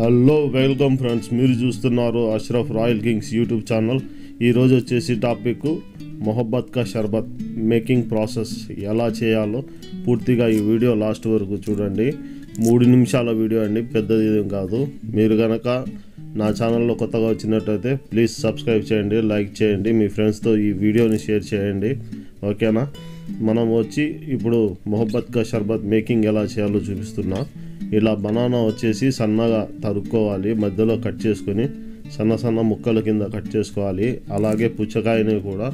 Hello welcome friends, మీరు చూస్తున్నారు Ashraf royal Kings YouTube channel. ఈరోజు వచ్చేసి టాపిక్ మొహబ్బత్ కా షర్బత్ మేకింగ్ ప్రాసెస్ ఎలా చేయాలో పూర్తిగా ఈ వీడియో లాస్ట్ వరకు చూడండి. 3 నిమిషాల వీడియో అండి, పెద్దది ఏం కాదు. మీరు కనుక నా ఛానల్లో కొత్తగా వచ్చినట్టయితే ప్లీజ్ సబ్స్క్రైబ్ చేయండి, లైక్ చేయండి, మీ ఫ్రెండ్స్తో ఈ వీడియోని షేర్ చేయండి, ఓకేనా. మనం వచ్చి ఇప్పుడు మొహబ్బత్ కా షర్బత్ మేకింగ్ ఎలా చేయాలో చూపిస్తున్నా. ఇలా బనానా వచ్చేసి సన్నగా తరుక్కోవాలి, మధ్యలో కట్ చేసుకొని సన్న ముక్కల కింద కట్ చేసుకోవాలి. అలాగే పుచ్చకాయని కూడా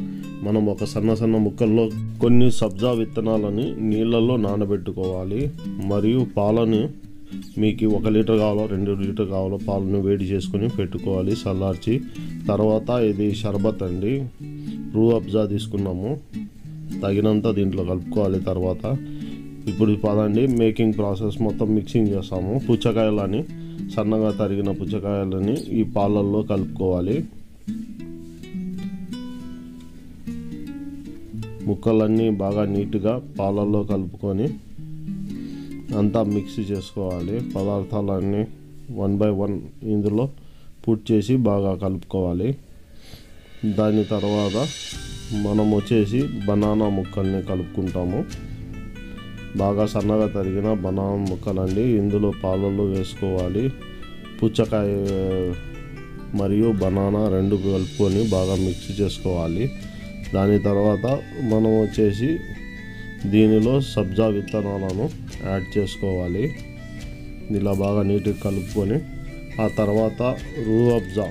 మనం ఒక సన్న ముక్కల్లో కొన్ని సబ్జా విత్తనాలని నీళ్ళల్లో నానబెట్టుకోవాలి. మరియు పాలని మీకు 1 లీటర్ కావాలో 2 లీటర్ కావాలో పాలను వేడి చేసుకొని పెట్టుకోవాలి చల్లార్చి. తర్వాత ఇది షర్బత్ అండి, రూ అబ్జా తీసుకున్నాము, తగినంత దీంట్లో కలుపుకోవాలి. తర్వాత ఇప్పుడు పదండి మేకింగ్ ప్రాసెస్ మొత్తం మిక్సింగ్ చేస్తాము. పుచ్చకాయలని సన్నగా తరిగిన పుచ్చకాయలని ఈ పాలల్లో కలుపుకోవాలి. ముక్కలన్నీ బాగా నీట్గా పాలల్లో కలుపుకొని అంతా మిక్స్ చేసుకోవాలి. పదార్థాలన్నీ 1 by 1 ఇందులో పుట్ చేసి బాగా కలుపుకోవాలి. దాని తర్వాత మనం వచ్చేసి బనానా ముక్కల్ని కలుపుకుంటాము. బాగా సన్నగా తరిగిన బనానా ముక్కలండి ఇందులో పాలల్లో వేసుకోవాలి. పుచ్చకాయ మరియు బనానా 2 కలుపుకొని బాగా మిక్స్ చేసుకోవాలి. దాని తర్వాత మనం వచ్చేసి దీనిలో సబ్జా విత్తనాలను యాడ్ చేసుకోవాలి. ఇలా బాగా నీట్గా కలుపుకొని ఆ తర్వాత రూ అబ్జా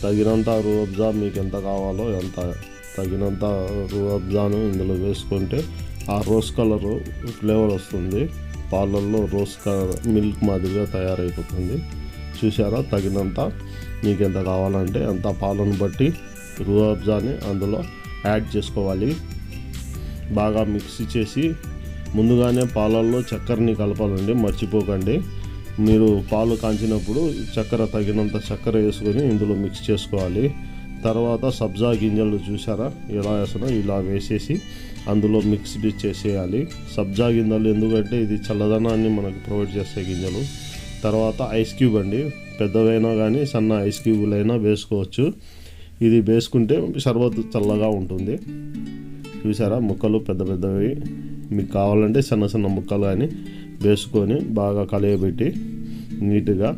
తగినంత రూ అబ్జా మీకు ఎంత కావాలో తగినంత రూ అబ్జాను ఇందులో వేసుకుంటే ఆ రోజ్ కలర్ ఫ్లేవర్ వస్తుంది. పాలల్లో రోజ్ కలర్ మిల్క్ మాదిరిగా తయారైపోతుంది. చూసారా, తగినంత మీకు ఎంత కావాలంటే అంత పాలను బట్టి రూ అబ్జాని అందులో యాడ్ చేసుకోవాలి. బాగా మిక్స్ చేసి ముందుగానే పాలల్లో చక్కెరని కలపాలండి, మర్చిపోకండి. మీరు పాలు కాంచినప్పుడు తగినంత చక్కెర వేసుకొని ఇందులో మిక్స్ చేసుకోవాలి. తర్వాత సబ్జా గింజలు చూసారా ఎలా వేసానో ఇలా వేసేసి అందులో మిక్స్డ్ చేసేయాలి. సబ్జా గింజలు ఎందుకంటే ఇది చల్లదనాన్ని మనకు ప్రొవైడ్ చేసే గింజలు. తర్వాత ఐస్ క్యూబ్ అండి, పెద్దవైనా కానీ సన్న ఐస్ క్యూబులైనా వేసుకోవచ్చు. ఇది వేసుకుంటే షర్బత్ చల్లగా ఉంటుంది. చూసారా, ముక్కలు పెద్దవి, మీకు కావాలంటే సన్న ముక్కలు కానీ వేసుకొని బాగా కలయబెట్టి నీట్గా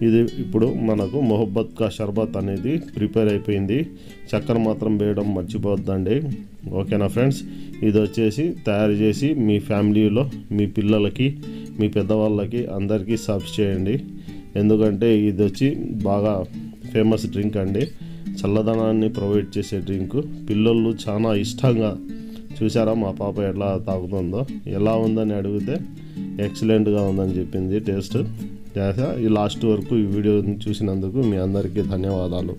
ఇది ఇప్పుడు మనకు మొహబ్బత్ కా షర్బత్ అనేది ప్రిపేర్ అయిపోయింది. చక్కెర మాత్రం వేయడం మర్చిపోద్దండి, ఓకేనా ఫ్రెండ్స్. ఇది వచ్చేసి తయారు చేసి మీ ఫ్యామిలీలో మీ పిల్లలకి మీ పెద్దవాళ్ళకి అందరికీ సర్వ్ చేయండి. ఎందుకంటే ఇది వచ్చి బాగా ఫేమస్ డ్రింక్ అండి, చల్లదనాన్ని ప్రొవైడ్ చేసే డ్రింక్. పిల్లలు చాలా ఇష్టంగా, చూసారా మా పాప ఎలా తాగుతుందో, ఎలా ఉందని అడిగితే ఎక్సలెంట్గా ఉందని చెప్పింది టేస్ట్. ఈ లాస్ట్ వరకు ఈ వీడియోని చూసినందుకు మీ అందరికీ ధన్యవాదాలు.